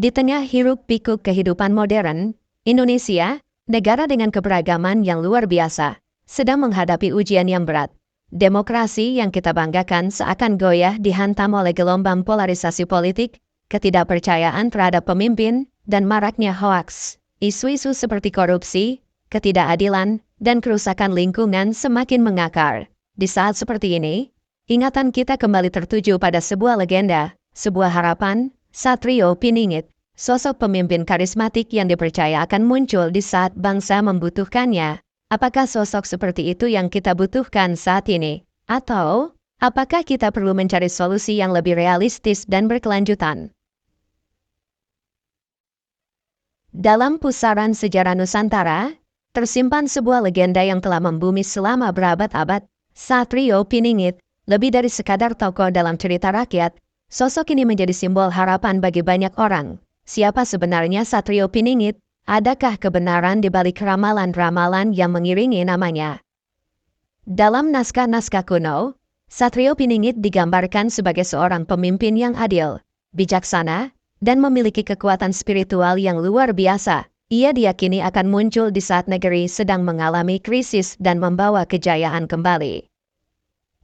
Di tengah hiruk-pikuk kehidupan modern, Indonesia, negara dengan keberagaman yang luar biasa, sedang menghadapi ujian yang berat. Demokrasi yang kita banggakan seakan goyah dihantam oleh gelombang polarisasi politik, ketidakpercayaan terhadap pemimpin, dan maraknya hoaks. Isu-isu seperti korupsi, ketidakadilan, dan kerusakan lingkungan semakin mengakar. Di saat seperti ini, ingatan kita kembali tertuju pada sebuah legenda, sebuah harapan, Satrio Piningit, sosok pemimpin karismatik yang dipercaya akan muncul di saat bangsa membutuhkannya. Apakah sosok seperti itu yang kita butuhkan saat ini? Atau, apakah kita perlu mencari solusi yang lebih realistis dan berkelanjutan? Dalam pusaran sejarah Nusantara, tersimpan sebuah legenda yang telah membumi selama berabad-abad. Satrio Piningit, lebih dari sekadar tokoh dalam cerita rakyat, sosok ini menjadi simbol harapan bagi banyak orang. Siapa sebenarnya Satrio Piningit? Adakah kebenaran di balik ramalan-ramalan yang mengiringi namanya? Dalam naskah-naskah kuno, Satrio Piningit digambarkan sebagai seorang pemimpin yang adil, bijaksana, dan memiliki kekuatan spiritual yang luar biasa. Ia diyakini akan muncul di saat negeri sedang mengalami krisis dan membawa kejayaan kembali.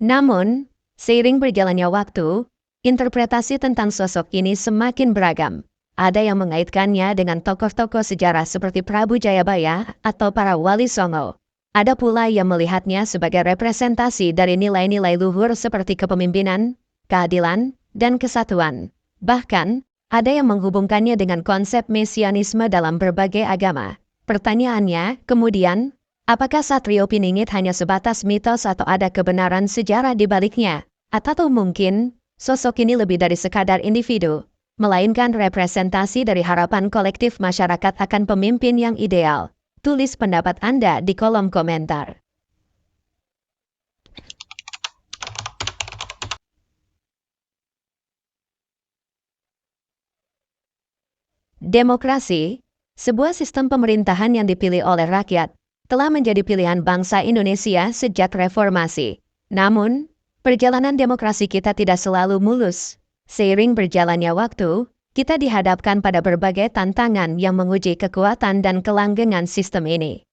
Namun, seiring berjalannya waktu, interpretasi tentang sosok ini semakin beragam. Ada yang mengaitkannya dengan tokoh-tokoh sejarah seperti Prabu Jayabaya atau para Wali Songo. Ada pula yang melihatnya sebagai representasi dari nilai-nilai luhur seperti kepemimpinan, keadilan, dan kesatuan. Bahkan, ada yang menghubungkannya dengan konsep mesianisme dalam berbagai agama. Pertanyaannya, kemudian, apakah Satrio Piningit hanya sebatas mitos atau ada kebenaran sejarah di baliknya? Atau mungkin, sosok ini lebih dari sekadar individu, melainkan representasi dari harapan kolektif masyarakat akan pemimpin yang ideal? Tulis pendapat Anda di kolom komentar. Demokrasi, sebuah sistem pemerintahan yang dipilih oleh rakyat, telah menjadi pilihan bangsa Indonesia sejak reformasi. Namun, perjalanan demokrasi kita tidak selalu mulus. Seiring berjalannya waktu, kita dihadapkan pada berbagai tantangan yang menguji kekuatan dan kelanggengan sistem ini.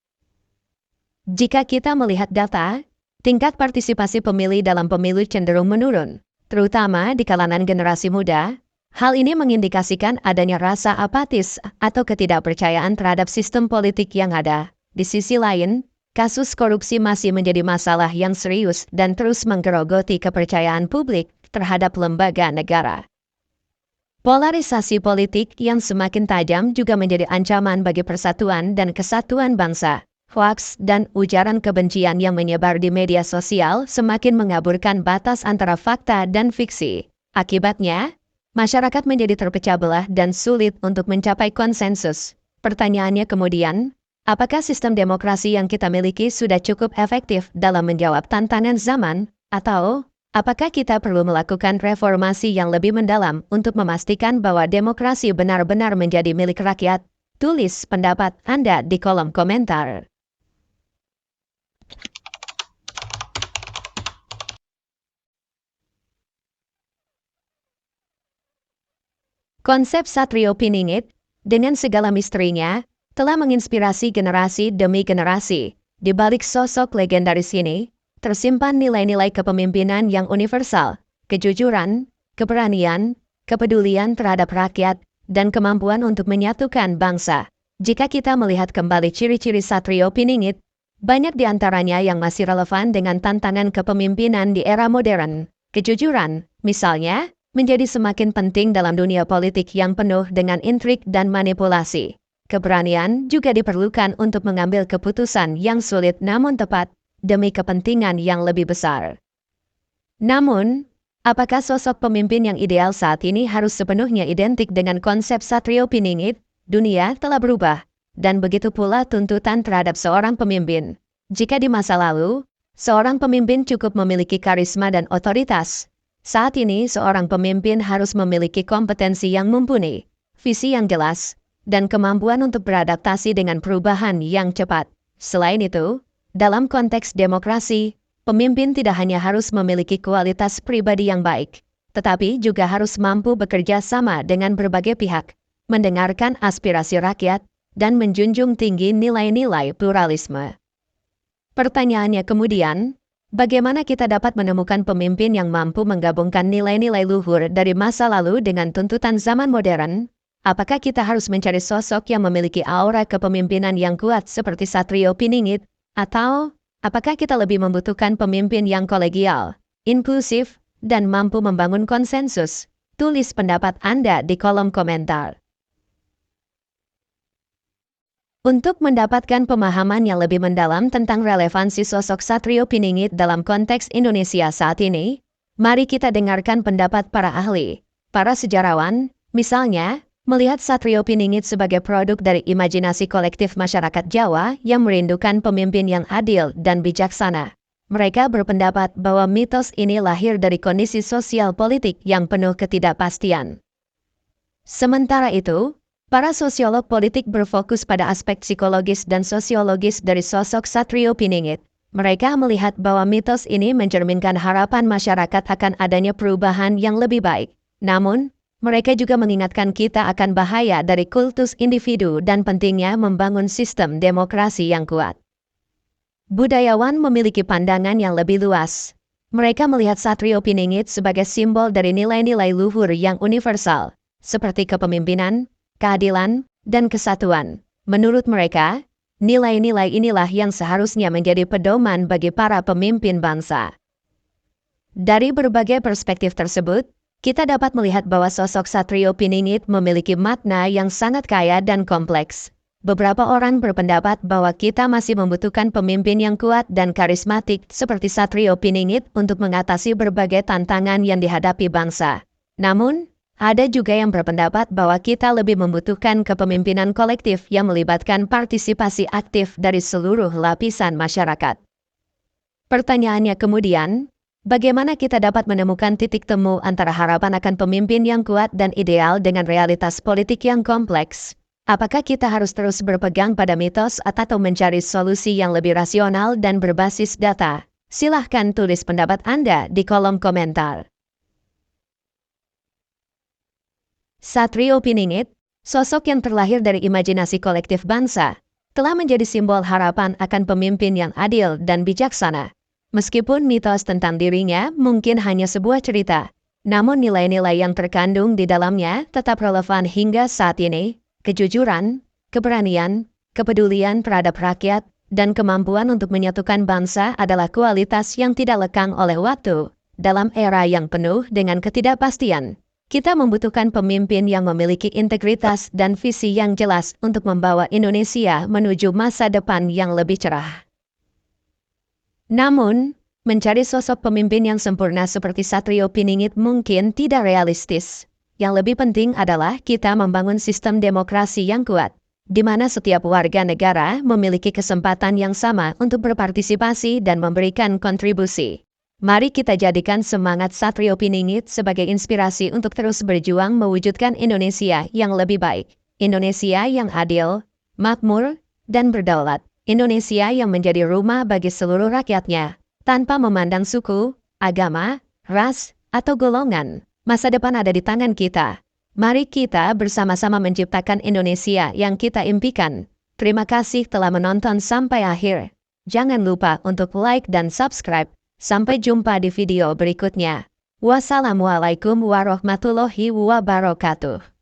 Jika kita melihat data, tingkat partisipasi pemilih dalam pemilu cenderung menurun, terutama di kalangan generasi muda. Hal ini mengindikasikan adanya rasa apatis atau ketidakpercayaan terhadap sistem politik yang ada. Di sisi lain, kasus korupsi masih menjadi masalah yang serius dan terus menggerogoti kepercayaan publik terhadap lembaga negara. Polarisasi politik yang semakin tajam juga menjadi ancaman bagi persatuan dan kesatuan bangsa. Hoaks dan ujaran kebencian yang menyebar di media sosial semakin mengaburkan batas antara fakta dan fiksi. Akibatnya, masyarakat menjadi terpecah belah dan sulit untuk mencapai konsensus. Pertanyaannya kemudian, apakah sistem demokrasi yang kita miliki sudah cukup efektif dalam menjawab tantangan zaman? Atau, apakah kita perlu melakukan reformasi yang lebih mendalam untuk memastikan bahwa demokrasi benar-benar menjadi milik rakyat? Tulis pendapat Anda di kolom komentar. Konsep Satrio Piningit, dengan segala misterinya, telah menginspirasi generasi demi generasi. Di balik sosok legendaris ini, tersimpan nilai-nilai kepemimpinan yang universal, kejujuran, keberanian, kepedulian terhadap rakyat, dan kemampuan untuk menyatukan bangsa. Jika kita melihat kembali ciri-ciri Satrio Piningit, banyak di antaranya yang masih relevan dengan tantangan kepemimpinan di era modern. Kejujuran, misalnya, menjadi semakin penting dalam dunia politik yang penuh dengan intrik dan manipulasi. Keberanian juga diperlukan untuk mengambil keputusan yang sulit namun tepat demi kepentingan yang lebih besar. Namun, apakah sosok pemimpin yang ideal saat ini harus sepenuhnya identik dengan konsep Satrio Piningit? Dunia telah berubah, dan begitu pula tuntutan terhadap seorang pemimpin. Jika di masa lalu, seorang pemimpin cukup memiliki karisma dan otoritas, saat ini seorang pemimpin harus memiliki kompetensi yang mumpuni, visi yang jelas, dan kemampuan untuk beradaptasi dengan perubahan yang cepat. Selain itu, dalam konteks demokrasi, pemimpin tidak hanya harus memiliki kualitas pribadi yang baik, tetapi juga harus mampu bekerja sama dengan berbagai pihak, mendengarkan aspirasi rakyat, dan menjunjung tinggi nilai-nilai pluralisme. Pertanyaannya kemudian, bagaimana kita dapat menemukan pemimpin yang mampu menggabungkan nilai-nilai luhur dari masa lalu dengan tuntutan zaman modern? Apakah kita harus mencari sosok yang memiliki aura kepemimpinan yang kuat seperti Satrio Piningit? Atau, apakah kita lebih membutuhkan pemimpin yang kolegial, inklusif, dan mampu membangun konsensus? Tulis pendapat Anda di kolom komentar. Untuk mendapatkan pemahaman yang lebih mendalam tentang relevansi sosok Satrio Piningit dalam konteks Indonesia saat ini, mari kita dengarkan pendapat para ahli, para sejarawan, misalnya, melihat Satrio Piningit sebagai produk dari imajinasi kolektif masyarakat Jawa yang merindukan pemimpin yang adil dan bijaksana. Mereka berpendapat bahwa mitos ini lahir dari kondisi sosial politik yang penuh ketidakpastian. Sementara itu, para sosiolog politik berfokus pada aspek psikologis dan sosiologis dari sosok Satrio Piningit. Mereka melihat bahwa mitos ini mencerminkan harapan masyarakat akan adanya perubahan yang lebih baik. Namun, mereka juga mengingatkan kita akan bahaya dari kultus individu dan pentingnya membangun sistem demokrasi yang kuat. Budayawan memiliki pandangan yang lebih luas. Mereka melihat Satrio Piningit sebagai simbol dari nilai-nilai luhur yang universal, seperti kepemimpinan, keadilan, dan kesatuan. Menurut mereka, nilai-nilai inilah yang seharusnya menjadi pedoman bagi para pemimpin bangsa. Dari berbagai perspektif tersebut, kita dapat melihat bahwa sosok Satrio Piningit memiliki makna yang sangat kaya dan kompleks. Beberapa orang berpendapat bahwa kita masih membutuhkan pemimpin yang kuat dan karismatik seperti Satrio Piningit untuk mengatasi berbagai tantangan yang dihadapi bangsa. Namun, ada juga yang berpendapat bahwa kita lebih membutuhkan kepemimpinan kolektif yang melibatkan partisipasi aktif dari seluruh lapisan masyarakat. Pertanyaannya kemudian, bagaimana kita dapat menemukan titik temu antara harapan akan pemimpin yang kuat dan ideal dengan realitas politik yang kompleks? Apakah kita harus terus berpegang pada mitos atau mencari solusi yang lebih rasional dan berbasis data? Silahkan tulis pendapat Anda di kolom komentar. Satrio Piningit, sosok yang terlahir dari imajinasi kolektif bangsa, telah menjadi simbol harapan akan pemimpin yang adil dan bijaksana. Meskipun mitos tentang dirinya mungkin hanya sebuah cerita, namun nilai-nilai yang terkandung di dalamnya tetap relevan hingga saat ini. Kejujuran, keberanian, kepedulian terhadap rakyat, dan kemampuan untuk menyatukan bangsa adalah kualitas yang tidak lekang oleh waktu. Dalam era yang penuh dengan ketidakpastian, kita membutuhkan pemimpin yang memiliki integritas dan visi yang jelas untuk membawa Indonesia menuju masa depan yang lebih cerah. Namun, mencari sosok pemimpin yang sempurna seperti Satrio Piningit mungkin tidak realistis. Yang lebih penting adalah kita membangun sistem demokrasi yang kuat, di mana setiap warga negara memiliki kesempatan yang sama untuk berpartisipasi dan memberikan kontribusi. Mari kita jadikan semangat Satrio Piningit sebagai inspirasi untuk terus berjuang mewujudkan Indonesia yang lebih baik. Indonesia yang adil, makmur, dan berdaulat. Indonesia yang menjadi rumah bagi seluruh rakyatnya, tanpa memandang suku, agama, ras, atau golongan. Masa depan ada di tangan kita. Mari kita bersama-sama menciptakan Indonesia yang kita impikan. Terima kasih telah menonton sampai akhir. Jangan lupa untuk like dan subscribe. Sampai jumpa di video berikutnya. Wassalamualaikum warahmatullahi wabarakatuh.